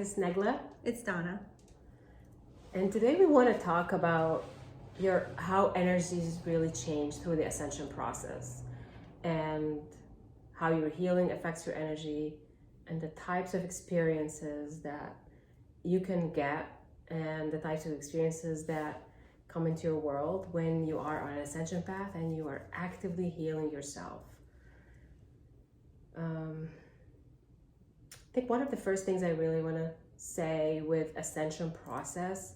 It's Naglaa, It's Donna. and today we want to talk about how energies really change through the ascension process, and how your healing affects your energy, and the types of experiences that you can get, and the types of experiences that come into your world when you are on an ascension path and you are actively healing yourself. I think one of the first things I really want to say with ascension process,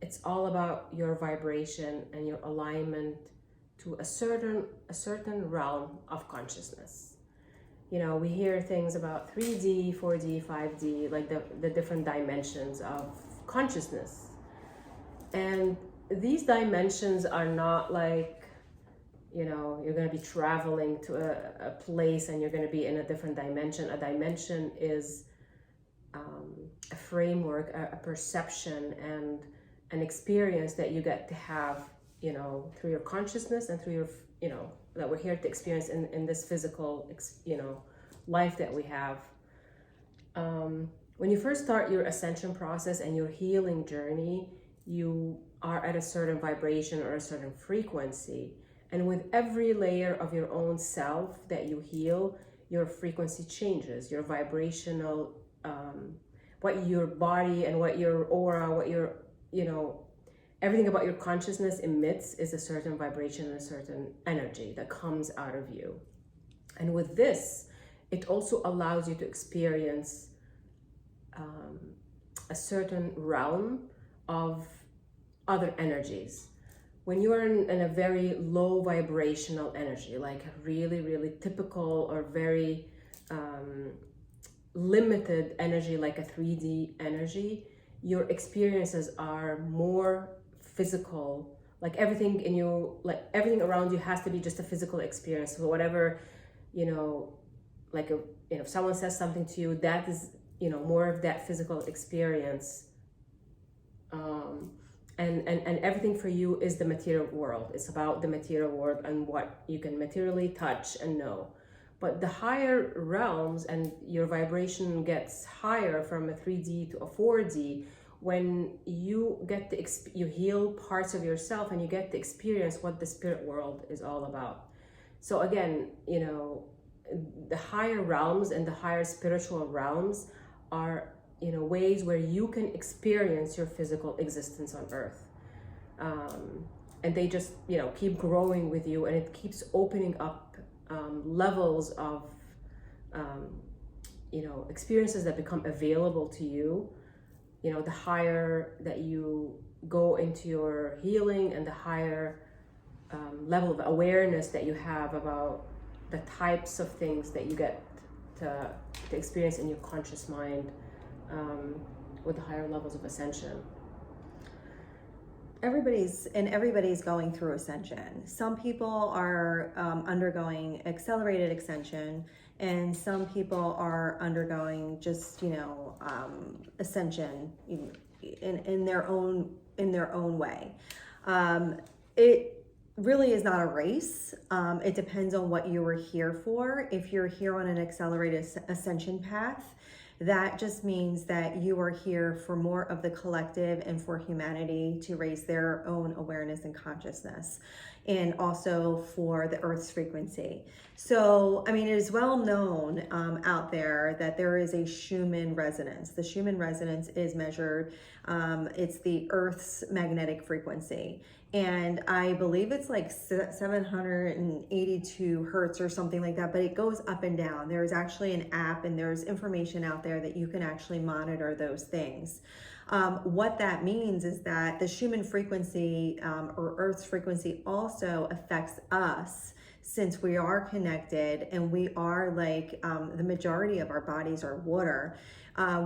it's all about your vibration and your alignment to a certain realm of consciousness. You know, we hear things about 3D, 4D, 5D, like the different dimensions of consciousness. And these dimensions are not like, you know, you're going to be traveling to a place and you're going to be in a different dimension. A dimension is a framework, a perception, and an experience that you get to have, you know, through your consciousness and through your, you know, that we're here to experience in this physical, you know, life that we have. When you first start your ascension process and your healing journey, you are at a certain vibration or a certain frequency. And with every layer of your own self that you heal, your frequency changes, your vibrational, what your body and what your aura, what your, you know, everything about your consciousness emits is a certain vibration and a certain energy that comes out of you. And with this, it also allows you to experience a certain realm of other energies. When you are in a very low vibrational energy, like a really, really typical or very limited energy, like a 3D energy, your experiences are more physical. Like everything in you, like everything around you has to be just a physical experience. So whatever, you know, like if someone says something to you, that is, you know, more of that physical experience. And everything for you is the material world. It's about the material world and what you can materially touch and know. But the higher realms, and your vibration gets higher from a 3D to a 4D, when you get you heal parts of yourself and you get to experience what the spirit world is all about. So again, you know, the higher realms and the higher spiritual realms are, you know, ways where you can experience your physical existence on earth. And they just, you know, keep growing with you, and it keeps opening up levels of, you know, experiences that become available to you. You know, the higher that you go into your healing and the higher level of awareness that you have about the types of things that you get to experience in your conscious mind, with the higher levels of ascension. Everybody's going through ascension. Some people are undergoing accelerated ascension, and some people are undergoing just, you know, ascension in their own way. It really is not a race. It depends on what you were here for. If you're here on an accelerated ascension path, that just means that you are here for more of the collective and for humanity to raise their own awareness and consciousness, and also for the Earth's frequency. So, I mean, it is well known out there that there is a Schumann resonance. The Schumann resonance is measured, it's the Earth's magnetic frequency. And I believe it's like 782 hertz or something like that, but it goes up and down. There's actually an app, and there's information out there that you can actually monitor those things. What that means is that the Schumann frequency, or Earth's frequency, also affects us, since we are connected and we are like, the majority of our bodies are water.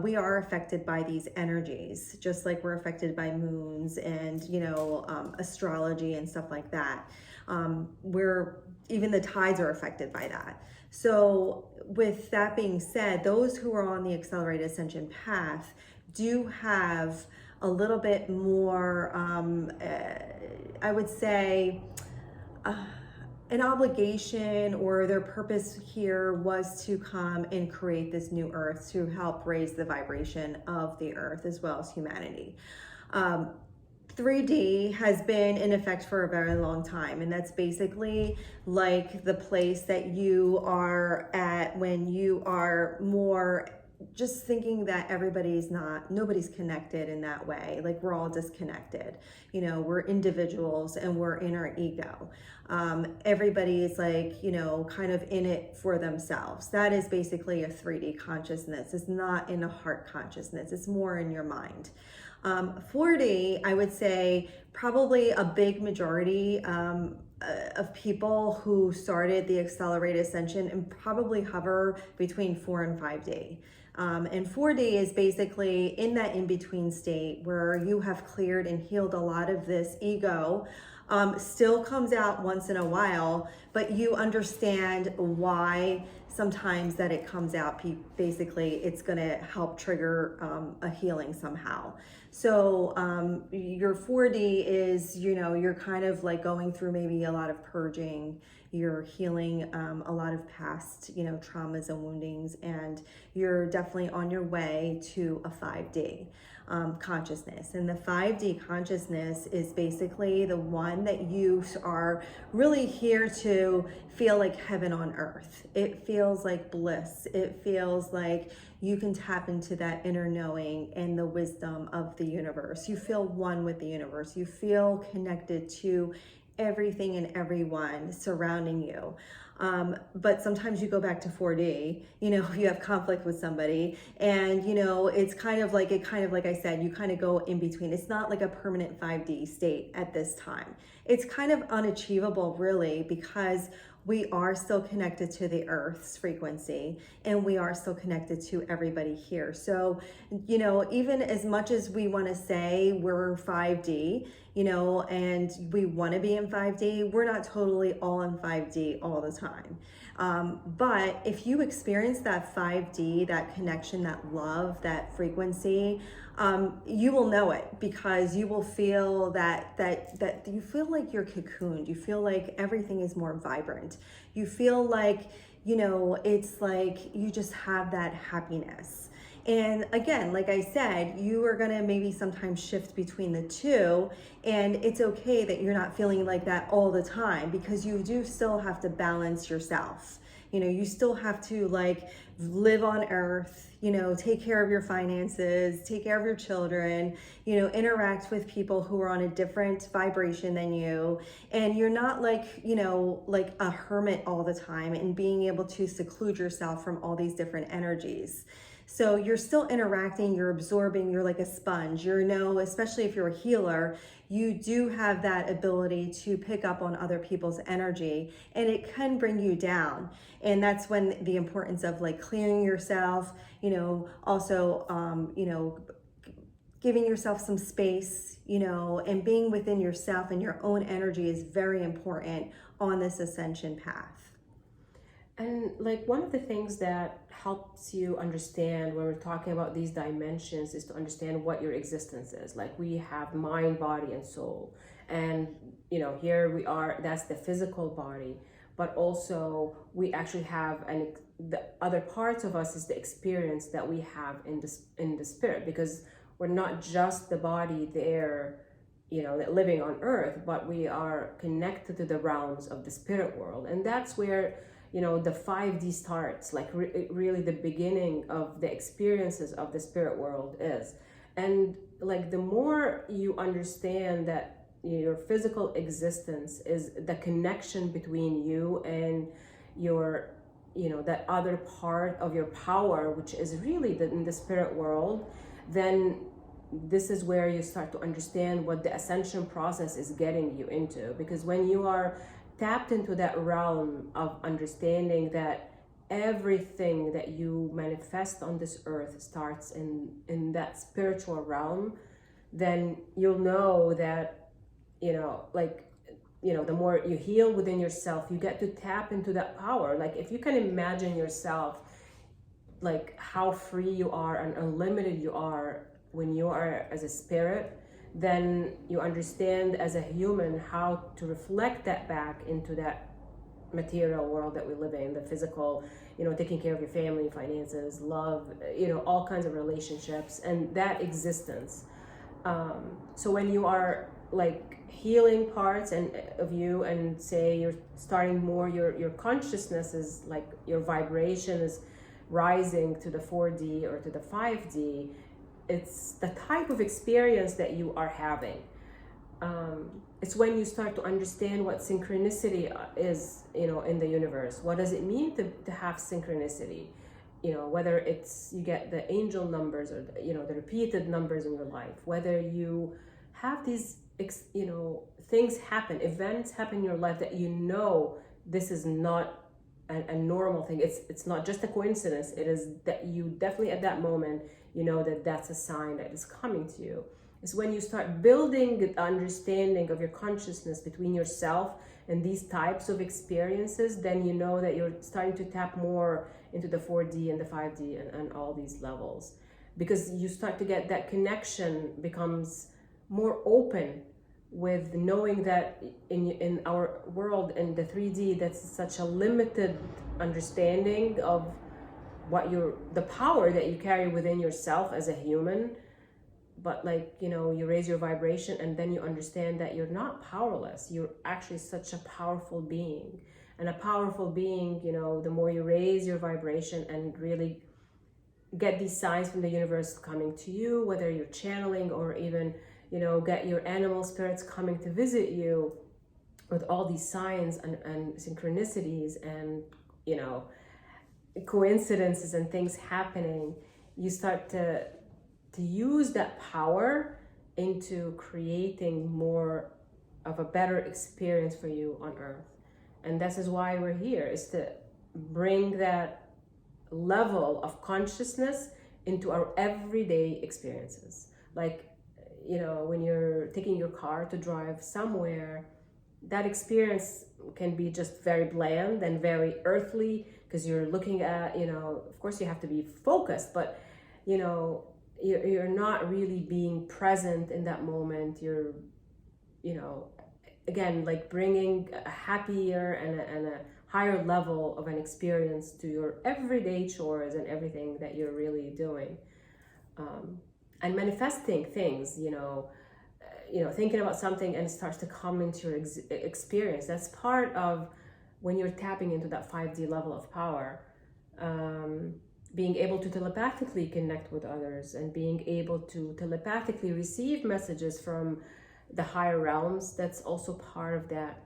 We are affected by these energies, just like we're affected by moons and, you know, astrology and stuff like that. Even the tides are affected by that. So with that being said, those who are on the accelerated ascension path do have a little bit more, I would say, an obligation, or their purpose here was to come and create this new earth to help raise the vibration of the earth as well as humanity. 3D has been in effect for a very long time, and that's basically like the place that you are at when you are more just thinking that nobody's connected in that way. Like, we're all disconnected. You know, we're individuals and we're in our ego. Everybody is like, you know, kind of in it for themselves. That is basically a 3D consciousness. It's not in a heart consciousness. It's more in your mind. 4D, I would say probably a big majority of people who started the accelerated ascension and probably hover between 4 and 5D. And 4D is basically in that in-between state where you have cleared and healed a lot of this ego. Still comes out once in a while, but you understand why sometimes that it comes out. Basically, it's going to help trigger a healing somehow. So your 4D is, you know, you're kind of like going through maybe a lot of purging. You're healing a lot of past, you know, traumas and woundings, and you're definitely on your way to a 5D consciousness. And the 5D consciousness is basically the one that you are really here to feel like heaven on earth. It feels like bliss. It feels like you can tap into that inner knowing and the wisdom of the universe. You feel one with the universe. You feel connected to everything and everyone surrounding you. But sometimes you go back to 4D, you know, you have conflict with somebody, and, you know, it's kind of like I said, you kind of go in between. It's not like a permanent 5D state at this time. It's kind of unachievable, really, because we are still connected to the earth's frequency, and we are still connected to everybody here. So, you know, even as much as we want to say we're 5D, you know, and we want to be in 5D, we're not totally all in 5D all the time. But if you experience that 5D, that connection, that love, that frequency, you will know it, because you will feel that you feel like you're cocooned. You feel like everything is more vibrant. You feel like, you know, it's like you just have that happiness. And again, like I said, you are going to maybe sometimes shift between the two, and it's okay that you're not feeling like that all the time, because you do still have to balance yourself. You know, you still have to like live on earth, you know, take care of your finances, take care of your children, you know, interact with people who are on a different vibration than you. And you're not like, you know, like a hermit all the time and being able to seclude yourself from all these different energies. So you're still interacting, you're absorbing, you're like a sponge. You know, especially if you're a healer, you do have that ability to pick up on other people's energy, and it can bring you down. And that's when the importance of like clearing yourself, you know, also, you know, giving yourself some space, you know, and being within yourself and your own energy is very important on this ascension path. And like one of the things that helps you understand when we're talking about these dimensions is to understand what your existence is. Like, we have mind, body, and soul. And, you know, here we are, that's the physical body. But also we actually have the other parts of us is the experience that we have in the spirit, because we're not just the body there, you know, living on earth, but we are connected to the realms of the spirit world. And that's where, you know, the 5D starts, like really the beginning of the experiences of the spirit world is. And like the more you understand that your physical existence is the connection between you and your, you know, that other part of your power, which is really in the spirit world, then this is where you start to understand what the ascension process is getting you into. Because when you are tapped into that realm of understanding that everything that you manifest on this earth starts in that spiritual realm, then you'll know that, you know, like, you know, the more you heal within yourself, you get to tap into that power. Like, if you can imagine yourself, like how free you are and unlimited you are when you are as a spirit, then you understand as a human how to reflect that back into that material world that we live in, the physical, taking care of your family, finances, love, all kinds of relationships, and that existence. So when you are like healing parts of you, and say you're starting more, your consciousness is like, your vibration is rising to the 4D or to the 5D, it's the type of experience that you are having. It's when you start to understand what synchronicity is, in the universe. What does it mean to have synchronicity? Whether it's you get the angel numbers, or the repeated numbers in your life, whether you have these things happen, events happen in your life that this is not a normal thing. It's not just a coincidence. It is that you definitely at that moment that that's a sign that is coming to you. It's when you start building the understanding of your consciousness between yourself and these types of experiences, then that you're starting to tap more into the 4D and the 5D and all these levels, because you start to get that connection becomes more open, with knowing that in our world, in the 3D, that's such a limited understanding of what the power that you carry within yourself as a human. But you raise your vibration, and then you understand that you're not powerless. You're actually such a powerful being. And a powerful being, the more you raise your vibration and really get these signs from the universe coming to you, whether you're channeling or even, get your animal spirits coming to visit you with all these signs and synchronicities and, coincidences and things happening, you start to use that power into creating more of a better experience for you on earth. And this is why we're here, is to bring that level of consciousness into our everyday experiences. Like, when you're taking your car to drive somewhere, that experience can be just very bland and very earthly, because you're looking at, of course you have to be focused, but you're not really being present in that moment. You're, again, like bringing a happier and a higher level of an experience to your everyday chores and everything that you're really doing. And manifesting things, thinking about something and it starts to come into your experience. That's part of when you're tapping into that 5D level of power. Being able to telepathically connect with others, and being able to telepathically receive messages from the higher realms. That's also part of that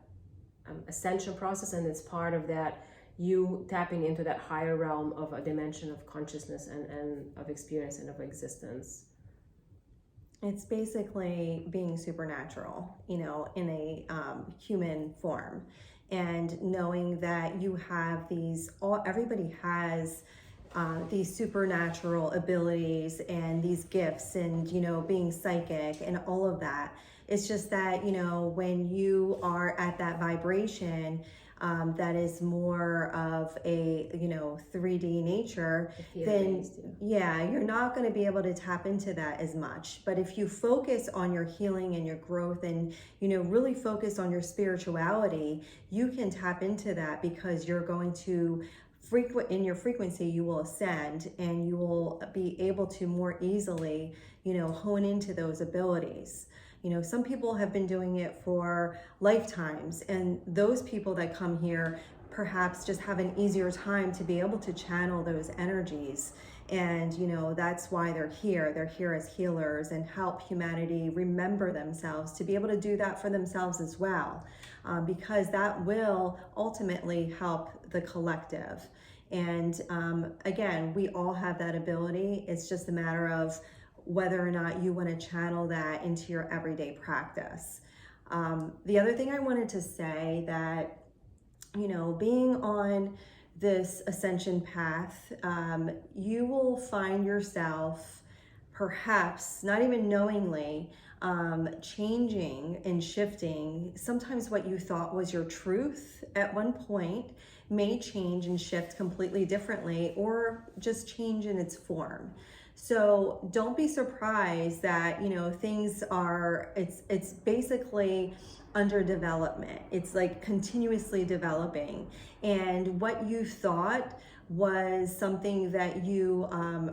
ascension process, and it's part of that you tapping into that higher realm of a dimension of consciousness and of experience and of existence. It's basically being supernatural, in a human form, and knowing that you have everybody has these supernatural abilities and these gifts, and being psychic and all of that. It's just that when you are at that vibration that is more of a 3D nature, then you're not going to be able to tap into that as much. But if you focus on your healing and your growth, and really focus on your spirituality, you can tap into that, because you're going to in your frequency, you will ascend, and you will be able to more easily hone into those abilities. Some people have been doing it for lifetimes, and those people that come here perhaps just have an easier time to be able to channel those energies. And that's why they're here. They're here as healers and help humanity remember themselves, to be able to do that for themselves as well, because that will ultimately help the collective. And again, we all have that ability. It's just a matter of whether or not you want to channel that into your everyday practice. The other thing I wanted to say, that being on this ascension path, you will find yourself, perhaps not even knowingly, changing and shifting. Sometimes what you thought was your truth at one point may change and shift completely differently, or just change in its form. So don't be surprised that, you know, things are, it's basically under development. It's like continuously developing. And what you thought was something that you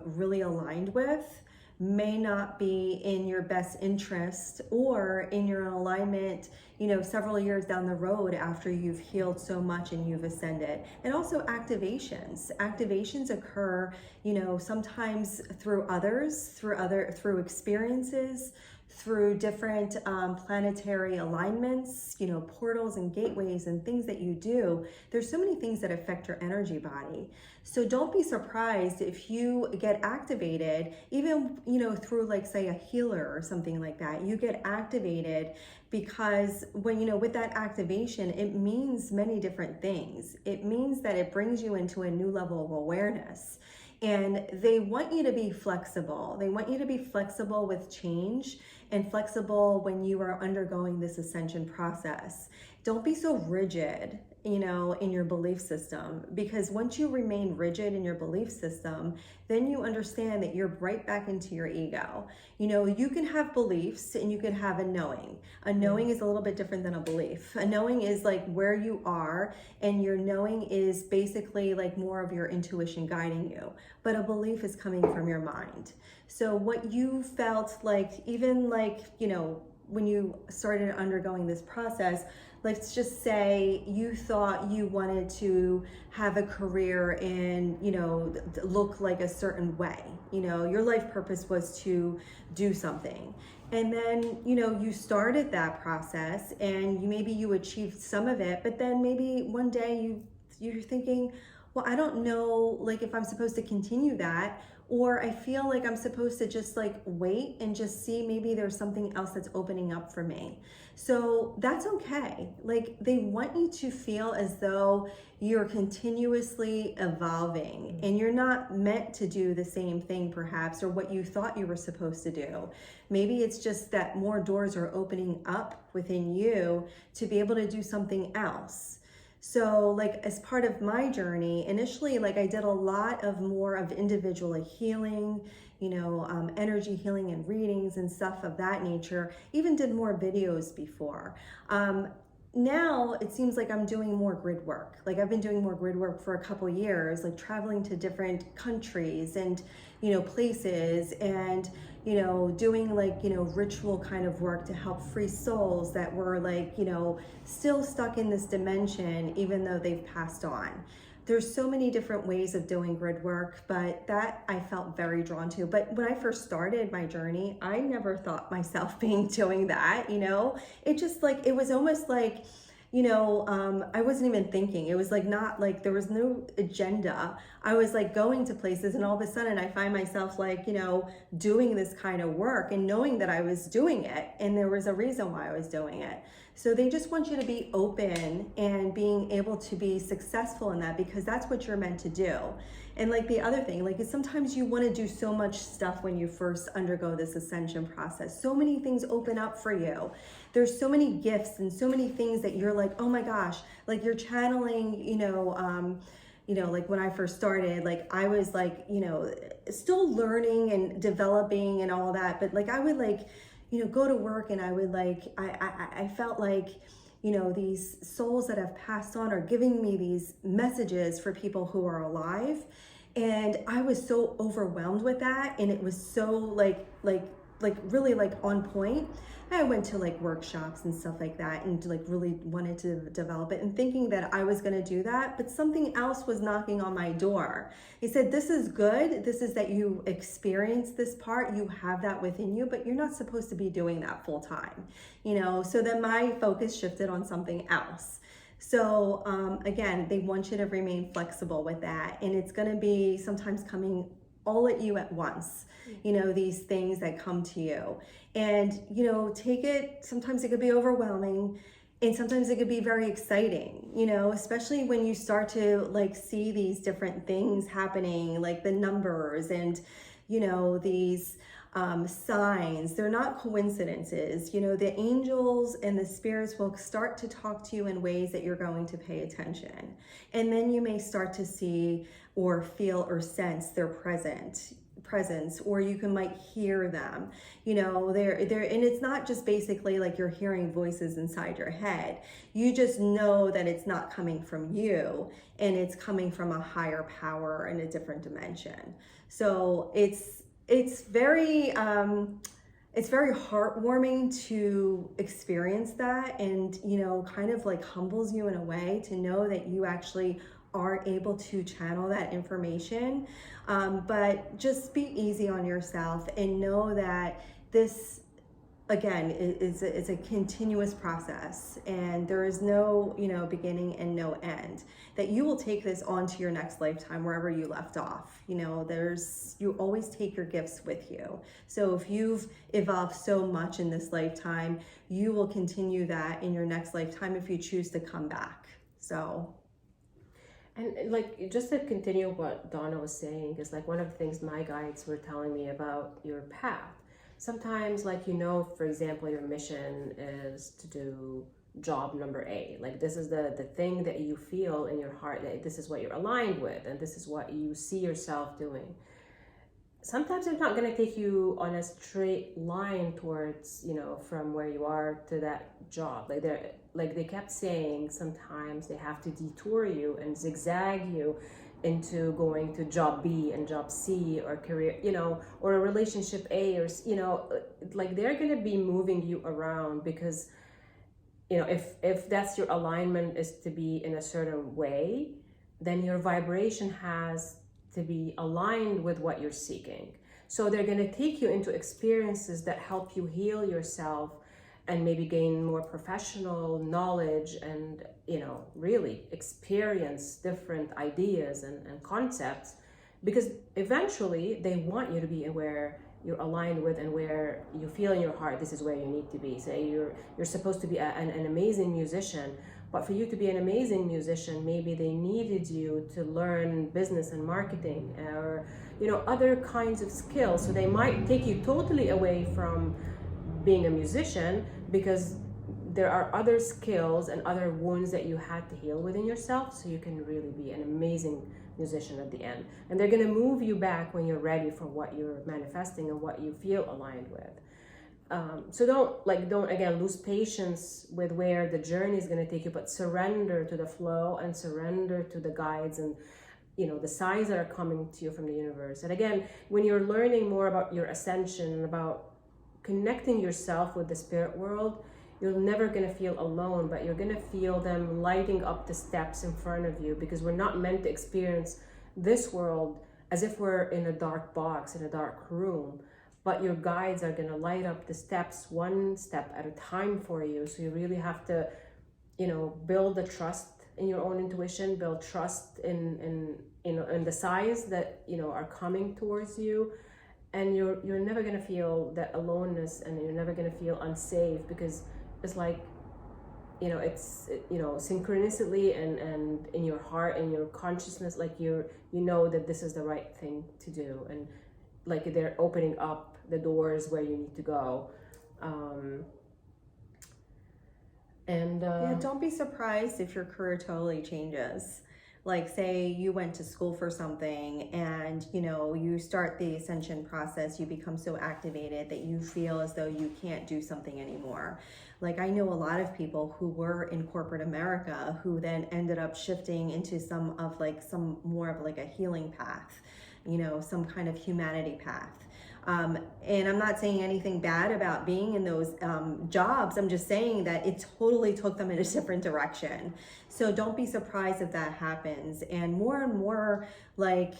really aligned with may not be in your best interest or in your alignment, you know, several years down the road after you've healed so much and you've ascended. And also activations occur, you know, sometimes through others, through experiences, through different planetary alignments, you know, portals and gateways and things that you do. There's so many things that affect your energy body. So don't be surprised if you get activated, even, you know, through like say a healer or something like that. You get activated because when, you know, with that activation, it means many different things. It means that it brings you into a new level of awareness. And they want you to be flexible. They want you to be flexible with change and flexible when you are undergoing this ascension process. Don't be so rigid, you know, in your belief system, because once you remain rigid in your belief system, then you understand that you're right back into your ego. You know, you can have beliefs and you can have a knowing. A knowing is a little bit different than a belief. A knowing is like where you are, and your knowing is basically like more of your intuition guiding you. But a belief is coming from your mind. So what you felt like, even like, you know, when you started undergoing this process, let's just say you thought you wanted to have a career and, you know, look like a certain way. You know, your life purpose was to do something. And then, you know, you started that process and maybe you achieved some of it, but then maybe one day you're thinking, well, I don't know, like if I'm supposed to continue that, or I feel like I'm supposed to just like wait and just see maybe there's something else that's opening up for me. So that's okay. Like they want you to feel as though you're continuously evolving and you're not meant to do the same thing perhaps, or what you thought you were supposed to do. Maybe it's just that more doors are opening up within you to be able to do something else. So like as part of my journey, initially, like I did a lot of more of individual healing, you know, energy healing and readings and stuff of that nature, even did more videos before. Now it seems like I'm doing more grid work. Like I've been doing more grid work for a couple years, like traveling to different countries and, you know, places, and, you know, doing like, you know, ritual kind of work to help free souls that were like, you know, still stuck in this dimension, even though they've passed on. There's so many different ways of doing grid work, but that I felt very drawn to. But when I first started my journey, I never thought myself being doing that, you know? It just like, it was almost like, you know, I wasn't even thinking. It was like not like there was no agenda. I was like going to places and all of a sudden I find myself like, you know, doing this kind of work and knowing that I was doing it and there was a reason why I was doing it. So they just want you to be open and being able to be successful in that, because that's what you're meant to do. And like the other thing, like is sometimes you want to do so much stuff when you first undergo this ascension process. So many things open up for you. There's so many gifts and so many things that you're like, oh my gosh, like you're channeling, you know, like when I first started, like I was like, you know, still learning and developing and all that. But like I would like, you know, go to work and I would like, I felt like, you know, these souls that have passed on are giving me these messages for people who are alive. And I was so overwhelmed with that. And it was so like really like on point. I went to like workshops and stuff like that and like really wanted to develop it and thinking that I was going to do that, but something else was knocking on my door. He said, this is good. This is that you experience this part. You have that within you, but you're not supposed to be doing that full time, you know? So then my focus shifted on something else. So again, they want you to remain flexible with that. And it's going to be sometimes coming all at you at once, you know, these things that come to you. And, you know, take it, sometimes it could be overwhelming and sometimes it could be very exciting, you know, especially when you start to like see these different things happening, like the numbers and, you know, these signs. They're not coincidences. You know, the angels and the spirits will start to talk to you in ways that you're going to pay attention. And then you may start to see or feel or sense they're present presence, or you might hear them. You know, they're and it's not just basically like you're hearing voices inside your head. You just know that it's not coming from you, and it's coming from a higher power in a different dimension. So it's very heartwarming to experience that, and you know, kind of like humbles you in a way to know that you actually are able to channel that information. But just be easy on yourself and know that this, again, is a continuous process, and there is no, you know, beginning and no end. That you will take this on to your next lifetime wherever you left off. You know, you always take your gifts with you. So if you've evolved so much in this lifetime, you will continue that in your next lifetime if you choose to come back. So. And like, just to continue what Donna was saying, is like one of the things my guides were telling me about your path. Sometimes, like, you know, for example, your mission is to do job number A. Like, this is the thing that you feel in your heart, that this is what you're aligned with, and this is what you see yourself doing. Sometimes it's not going to take you on a straight line towards, you know, from where you are to that job. Like they kept saying, sometimes they have to detour you and zigzag you into going to job B and job C, or career, you know, or a relationship A, or, you know, like they're going to be moving you around because, you know, if that's your alignment, is to be in a certain way, then your vibration has to be aligned with what you're seeking. So they're going to take you into experiences that help you heal yourself and maybe gain more professional knowledge and, you know, really experience different ideas and concepts, because eventually they want you to be where you're aligned with and where you feel in your heart this is where you need to be. Say you're supposed to be an amazing musician, but for you to be an amazing musician, maybe they needed you to learn business and marketing, or, you know, other kinds of skills. So they might take you totally away from being a musician because there are other skills and other wounds that you had to heal within yourself, so you can really be an amazing musician at the end. And they're going to move you back when you're ready for what you're manifesting and what you feel aligned with. So don't again lose patience with where the journey is going to take you, but surrender to the flow and surrender to the guides and, you know, the signs that are coming to you from the universe. And again, when you're learning more about your ascension and about connecting yourself with the spirit world, you're never going to feel alone, but you're going to feel them lighting up the steps in front of you, because we're not meant to experience this world as if we're in a dark box, in a dark room. But your guides are going to light up the steps one step at a time for you. So you really have to, you know, build the trust in your own intuition, build trust in the signs that, you know, are coming towards you. And you're never going to feel that aloneness, and you're never going to feel unsafe, because it's like, you know, it's, you know, synchronicity and in your heart and your consciousness, like you know that this is the right thing to do, and like they're opening up the doors where you need to go. Yeah, don't be surprised if your career totally changes. Like, say you went to school for something and, you know, you start the ascension process, you become so activated that you feel as though you can't do something anymore. Like, I know a lot of people who were in corporate America who then ended up shifting into some more of like a healing path, you know, some kind of humanity path. And I'm not saying anything bad about being in those jobs. I'm just saying that it totally took them in a different direction. So don't be surprised if that happens. And more, like,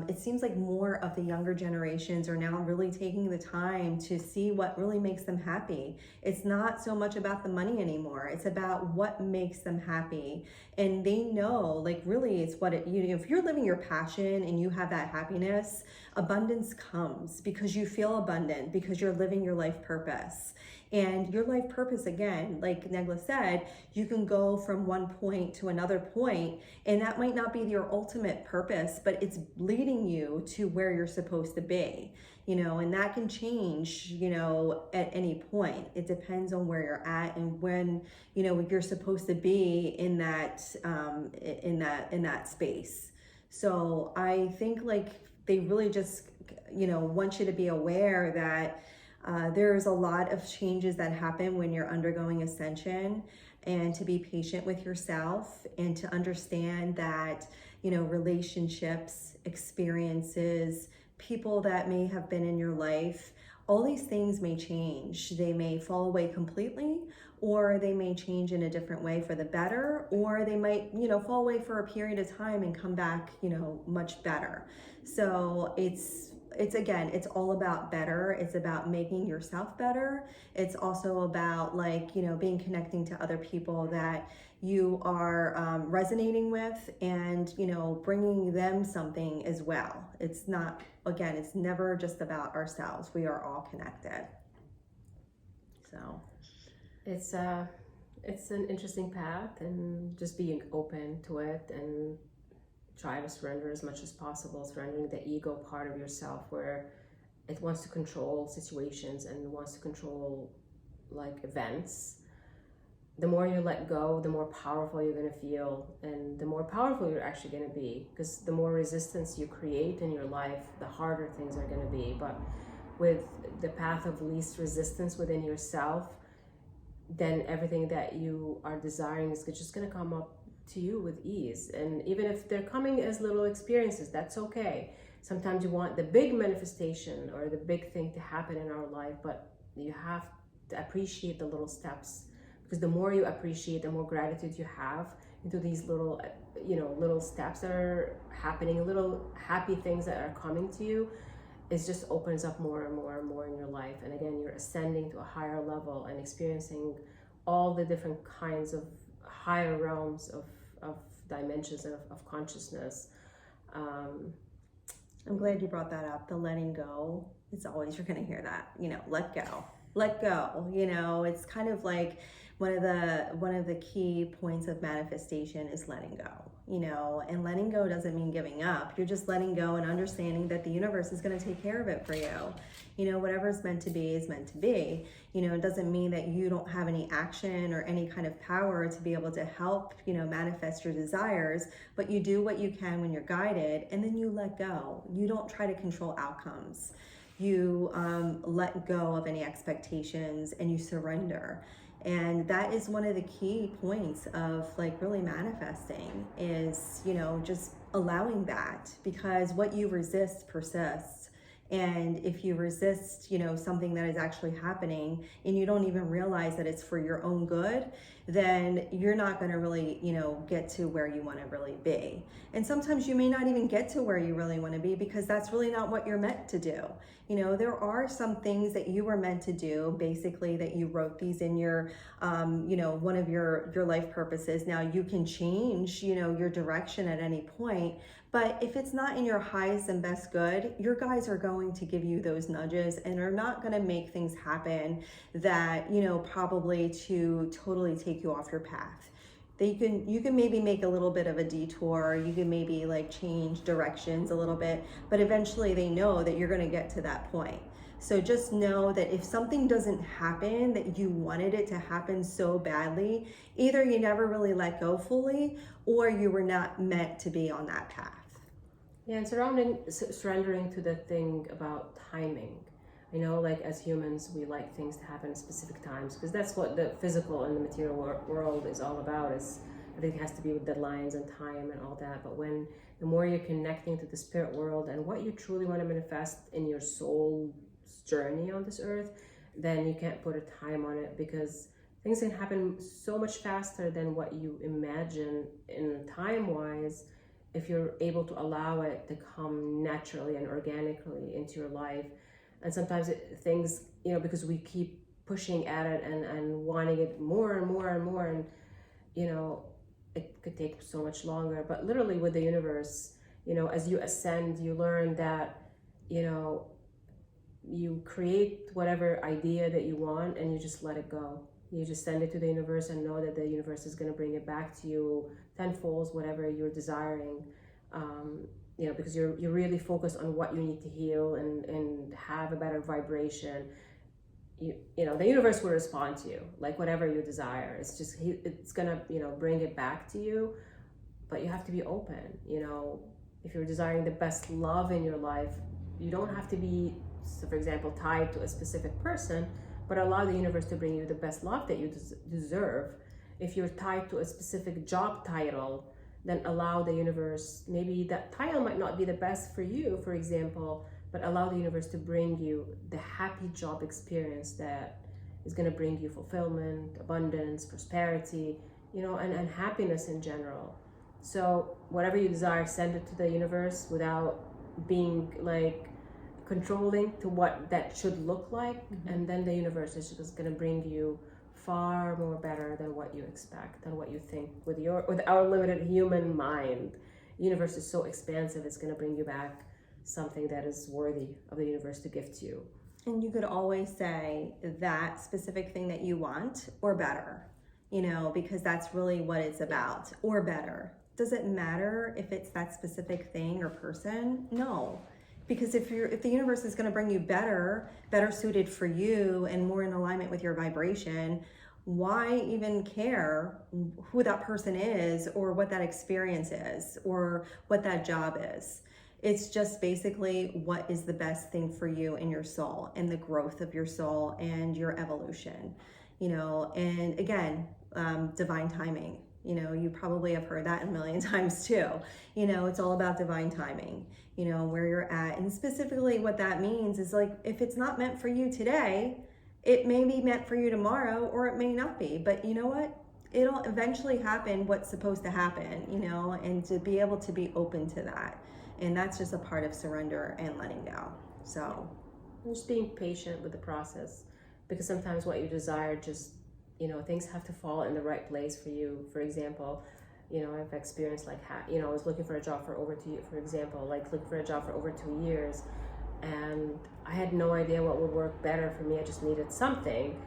it seems like more of the younger generations are now really taking the time to see what really makes them happy. It's not so much about the money anymore. It's about what makes them happy. And they know, like, really, it's what if you're living your passion and you have that happiness, abundance comes because you feel abundant, because you're living your life purpose. And your life purpose, again, like Naglaa said, you can go from one point to another point, and that might not be your ultimate purpose, but it's leading you to where you're supposed to be, you know, and that can change, you know, at any point. It depends on where you're at and when, you know, you're supposed to be in that space. So I think, like, they really just want you to be aware that there's a lot of changes that happen when you're undergoing ascension, and to be patient with yourself and to understand that, relationships, experiences, people that may have been in your life, all these things may change. They may fall away completely, or they may change in a different way for the better, or they might, fall away for a period of time and come back, much better. So it's again, it's all about better. It's about making yourself better. It's also about being connecting to other people that you are resonating with, and bringing them something as well. It's not, again, it's never just about ourselves. We are all connected. So it's an interesting path, and just being open to it and try to surrender as much as possible, surrendering the ego part of yourself where it wants to control situations and wants to control events. The more you let go, the more powerful you're going to feel, and the more powerful you're actually going to be, because the more resistance you create in your life, the harder things are going to be. But with the path of least resistance within yourself, then everything that you are desiring is just going to come up to you with ease. And even if they're coming as little experiences, that's okay. Sometimes you want the big manifestation or the big thing to happen in our life, but you have to appreciate the little steps, because the more you appreciate, the more gratitude you have into these little steps that are happening, little happy things that are coming to you. It just opens up more and more and more in your life. And again, you're ascending to a higher level and experiencing all the different kinds of higher realms of dimensions of consciousness. I'm glad you brought that up. The letting go. It's always, you're going to hear that, let go. It's kind of like one of the key points of manifestation is letting go, and letting go doesn't mean giving up. You're just letting go and understanding that the universe is going to take care of it for you. Whatever's meant to be is meant to be. It doesn't mean that you don't have any action or any kind of power to be able to help, manifest your desires, but you do what you can when you're guided, and then you let go. You don't try to control outcomes. You let go of any expectations, and you surrender. And that is one of the key points of really manifesting is, just allowing that, because what you resist persists. And if you resist, something that is actually happening and you don't even realize that it's for your own good, then you're not going to really, get to where you want to really be. And sometimes you may not even get to where you really want to be, because that's really not what you're meant to do. There are some things that you were meant to do, basically, that you wrote these in your, one of your life purposes. Now you can change, your direction at any point. But if it's not in your highest and best good, your guides are going to give you those nudges and are not going to make things happen that, probably to totally take you off your path. You can maybe make a little bit of a detour. You can maybe change directions a little bit, but eventually they know that you're going to get to that point. So just know that if something doesn't happen that you wanted it to happen so badly, either you never really let go fully, or you were not meant to be on that path. Yeah, and surrendering to the thing about timing. I know, as humans, we like things to happen at specific times, because that's what the physical and the material world is all about. Is everything has to be with deadlines and time and all that. But the more you're connecting to the spirit world and what you truly want to manifest in your soul's journey on this earth, then you can't put a time on it, because things can happen so much faster than what you imagine in time-wise, if you're able to allow it to come naturally and organically into your life. And sometimes things, because we keep pushing at it and wanting it more and more and more, and it could take so much longer. But literally with the universe, as you ascend, you learn that you create whatever idea that you want, and you just let it go. You just send it to the universe and know that the universe is going to bring it back to you tenfold, whatever you're desiring. Because you're really focused on what you need to heal and have a better vibration. The universe will respond to you, whatever you desire. It's just, it's gonna, bring it back to you, but you have to be open. If you're desiring the best love in your life, you don't have to be, so for example, tied to a specific person, but allow the universe to bring you the best love that you deserve. If you're tied to a specific job title, then allow the universe, maybe that title might not be the best for you, for example, but allow the universe to bring you the happy job experience that is going to bring you fulfillment, abundance, prosperity, and happiness in general. So whatever you desire, send it to the universe without being like controlling to what that should look like. And then the universe is just going to bring you far more better than what you expect, than what you think. With our limited human mind, the universe is so expansive, it's going to bring you back something that is worthy of the universe to gift you. And you could always say that specific thing that you want, or better, because that's really what it's about. Or better. Does it matter if it's that specific thing or person? No. Because if the universe is going to bring you better suited for you and more in alignment with your vibration, why even care who that person is or what that experience is or what that job is? It's just basically what is the best thing for you and your soul and the growth of your soul and your evolution, and again, divine timing. You probably have heard that a million times too. It's all about divine timing, where you're at. And specifically what that means is, like, if it's not meant for you today, it may be meant for you tomorrow, or it may not be. But you know what? It'll eventually happen what's supposed to happen, and to be able to be open to that. And that's just a part of surrender and letting go. So just being patient with the process, because sometimes what you desire just, things have to fall in the right place for you. For example, I've experienced like, I was looking for a job for over 2 years, for example, like looking for a job for over 2 years, and I had no idea what would work better for me. I just needed something.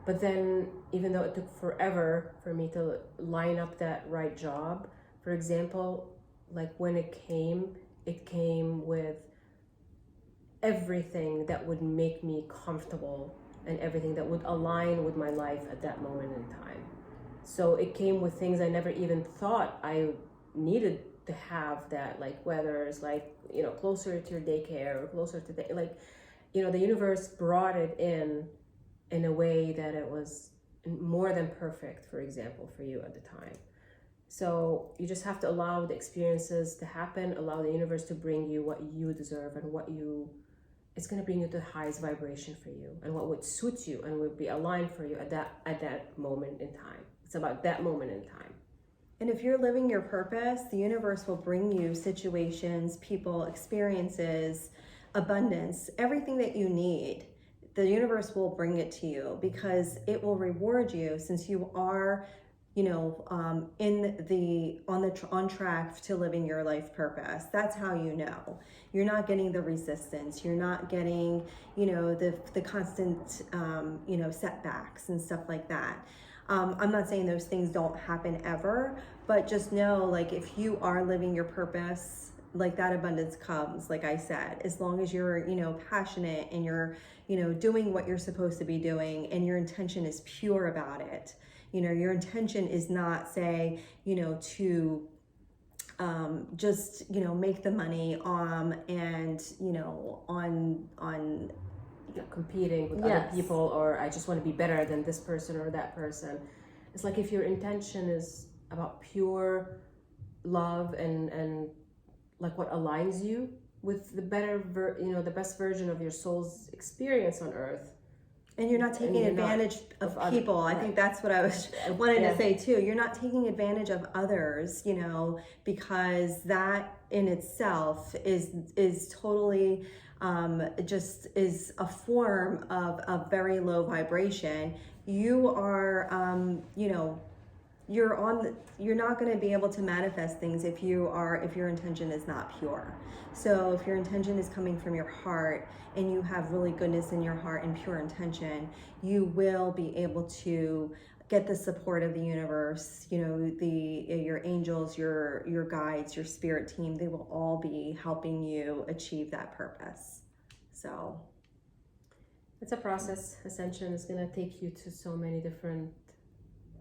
But then, even though it took forever for me to line up that right job, for example, like when it came with everything that would make me comfortable and everything that would align with my life at that moment in time. So it came with things I never even thought I needed to have, that, like whether it's like, closer to your daycare or closer to the universe brought it in a way that it was more than perfect, for example, for you at the time. So you just have to allow the experiences to happen, allow the universe to bring you what you deserve and it's going to bring you to the highest vibration for you and what would suit you and would be aligned for you at that moment in time. It's about that moment in time. And if you're living your purpose, the universe will bring you situations, people, experiences, abundance, everything that you need. The universe will bring it to you because it will reward you, since you are on track to living your life purpose. That's how you're not getting the resistance. You're not getting, the constant, setbacks and stuff like that. I'm not saying those things don't happen ever, but just know, like, if you are living your purpose, like, that abundance comes, like I said, as long as you're, passionate and you're, doing what you're supposed to be doing and your intention is pure about it. Your intention is not, say, to just, make the money and, on competing with other people, or I just want to be better than this person or that person. It's like, if your intention is about pure love and like what aligns you with the better, the best version of your soul's experience on earth. And you're not taking advantage of people. I think that's what I was wanting to say too. You're not taking advantage of others, because that in itself is totally just is a form of very low vibration. You are, you're not going to be able to manifest things if your intention is not pure. So if your intention is coming from your heart and you have really goodness in your heart and pure intention, you will be able to get the support of the universe, your angels, your guides, your spirit team. They will all be helping you achieve that purpose. So it's a process. Ascension is going to take you to so many different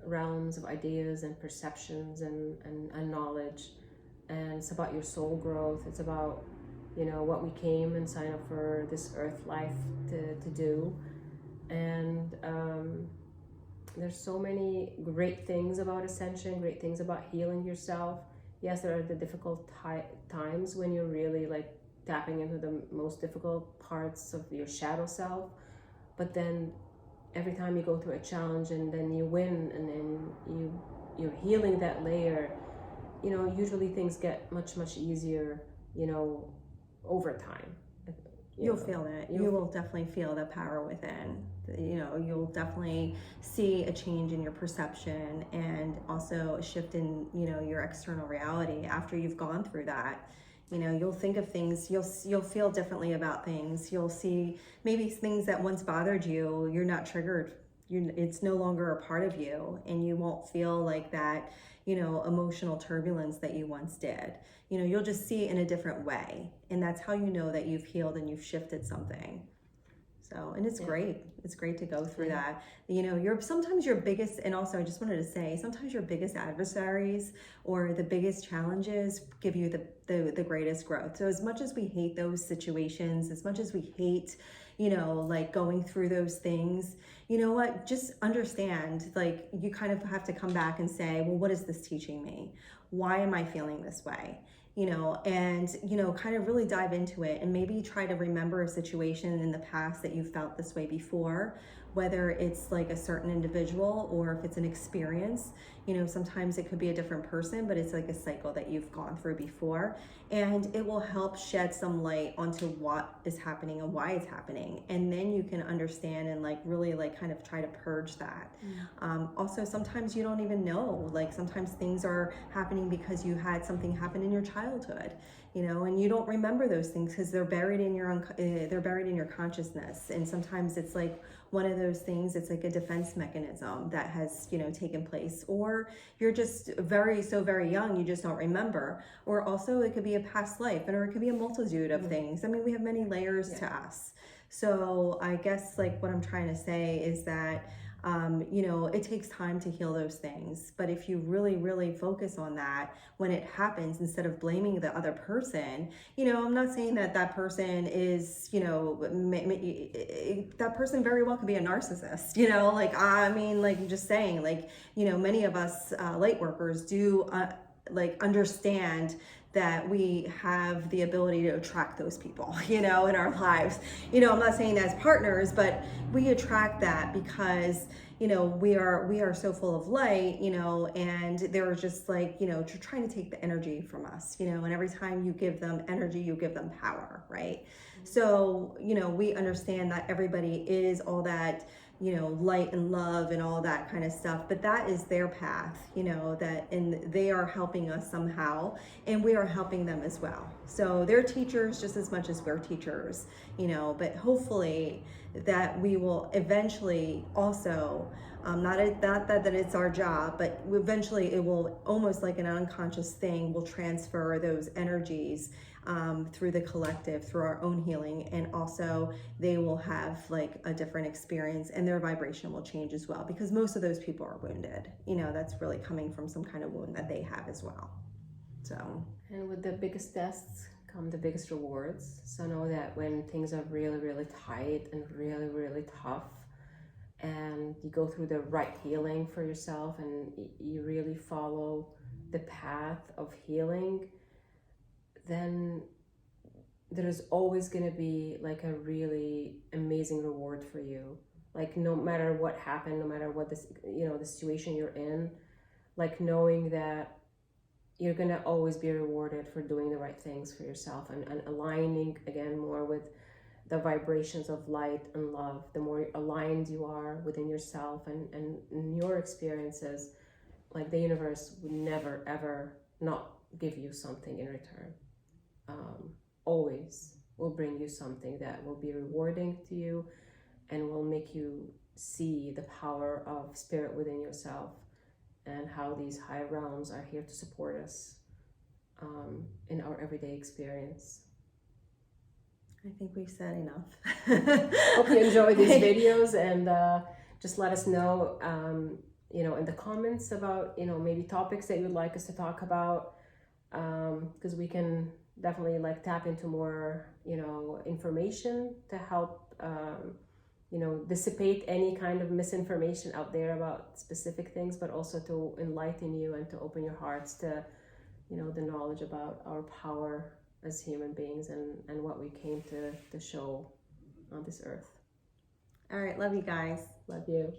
realms of ideas and perceptions and knowledge. And it's about your soul growth. It's about you know, what we came and signed up for this earth life to do. And there's so many great things about ascension, great things about healing yourself. Yes, there are the difficult times when you're really like tapping into the most difficult parts of your shadow self, but then every time you go through a challenge and then you win, and then you're healing that layer, you know, usually things get much easier, you know, over time. You'll feel it. You will definitely feel the power within. You know, you'll definitely see a change in your perception, and also a shift in, you know, your external reality after you've gone through that. You know, you'll think of things, you'll feel differently about things. You'll see maybe things that once bothered you, you're not triggered. It's no longer a part of you, and you won't feel like that, you know, emotional turbulence that you once did. You know, you'll just see it in a different way, and that's how you know that you've healed and you've shifted something. So, and it's great. It's great to go through that. You know, sometimes your biggest, and also I just wanted to say, sometimes your biggest adversaries or the biggest challenges give you the greatest growth. So as much as we hate those situations, as much as we hate, you know, like going through those things, you know what, just understand, like, you kind of have to come back and say, well, what is this teaching me? Why am I feeling this way? You know, and, you know, kind of really dive into it, and maybe try to remember a situation in the past that you felt this way before, whether it's like a certain individual or if it's an experience. You know, sometimes it could be a different person, but it's like a cycle that you've gone through before, and it will help shed some light onto what is happening and why it's happening. And then you can understand and like really like kind of try to purge that. Also, sometimes you don't even know, like sometimes things are happening because you had something happen in your childhood, you know, and you don't remember those things because they're buried in your consciousness. And sometimes it's like one of those things, it's like a defense mechanism that has, you know, taken place, or you're just so very young, you just don't remember. Or also it could be a past life, or it could be a multitude of things. I mean, we have many layers to us. So I guess like what I'm trying to say is that you know, it takes time to heal those things. But if you really focus on that when it happens, instead of blaming the other person, you know, I'm not saying that that person is, you know, that person very well could be a narcissist, you know, like, I mean, like, I'm just saying, like, you know, many of us light workers do like understand that we have the ability to attract those people, you know, in our lives. You know, I'm not saying as partners, but we attract that because, you know, we are so full of light, you know, and they're just like, you know, trying to take the energy from us, you know, and every time you give them energy, you give them power, right? So, you know, we understand that everybody is all that, you know, light and love and all that kind of stuff, but that is their path, you know, that, and they are helping us somehow, and we are helping them as well. So they're teachers just as much as we're teachers, you know, but hopefully that we will eventually also, not that it's our job, but eventually it will, almost like an unconscious thing, will transfer those energies through the collective, through our own healing, and also they will have like a different experience, and their vibration will change as well, because most of those people are wounded. You know, that's really coming from some kind of wound that they have as well. So, and with the biggest tests come the biggest rewards. So know that when things are really tight and really tough, and you go through the right healing for yourself, and you really follow the path of healing, then there's always going to be like a really amazing reward for you. Like, no matter what happened, no matter what this, you know, the situation you're in, like knowing that you're going to always be rewarded for doing the right things for yourself, and aligning again more with the vibrations of light and love. The more aligned you are within yourself and in your experiences, like the universe would never ever not give you something in return. Always will bring you something that will be rewarding to you and will make you see the power of spirit within yourself, and how these higher realms are here to support us in our everyday experience. I think we've said enough. Hope you enjoy these videos, and just let us know, you know, in the comments about, you know, maybe topics that you'd like us to talk about, because we can definitely like tap into more, information to help, dissipate any kind of misinformation out there about specific things, but also to enlighten you and to open your hearts to, the knowledge about our power as human beings and what we came to show on this earth. All right. Love you guys. Love you.